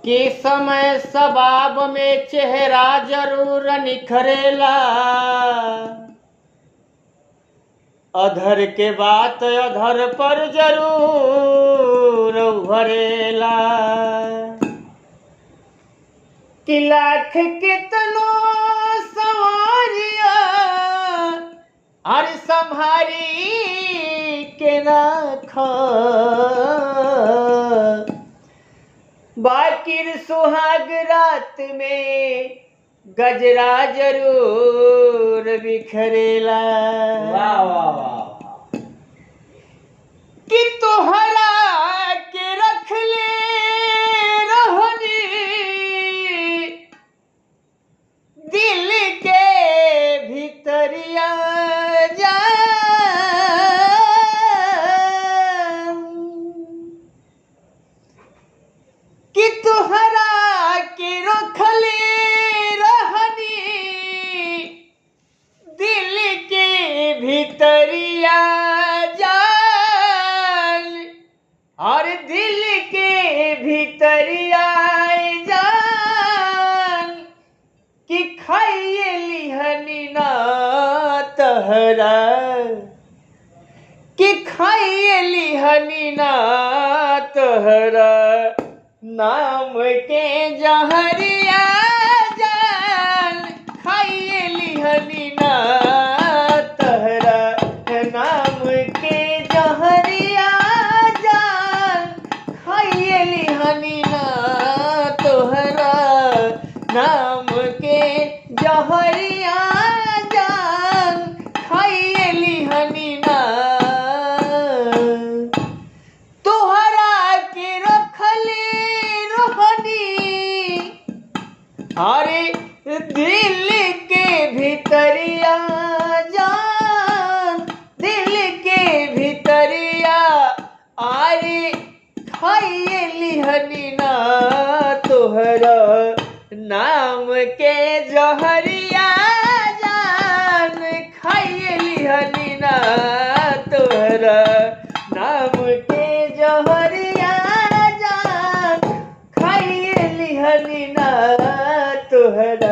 कि समय सबाब में चेहरा जरूर निखरेला, अधर के बात अधर पर जरूर उभरेला। कि लाख कितनो सवारिया हर संभारी के रखा, बाकिर सुहाग रात में गजरा जरूर बिखरेला। वाह वाह वाह। कि तोहरा के रख ले रहनी दिल के भीतरिया जा, कि तोहरा के रख ले रहनी दिल के भीतरिया जान, और दिल के भीतरिया जान, कि खाइए लिहनी ना तहरा, कि खाइए लिहनी ना तहरा नाम के जहरिया जान, खाइए लिहनी ना तहरा नाम के जहरिया जान, खाइए लिहनी ना तोहरा नाम के जहरिया जान, खाइए लिहनी ना। तोहरा के रखले रहनी अरे दिल के भीतरिया जान, दिल के भीतरिया अरे खाइए लिहनी ना तोहरा नाम के जहरिया जान, खाइए लिहनी ना तोहरा नाम के जहरिया जान, खाइए लिहनी ना तोहरा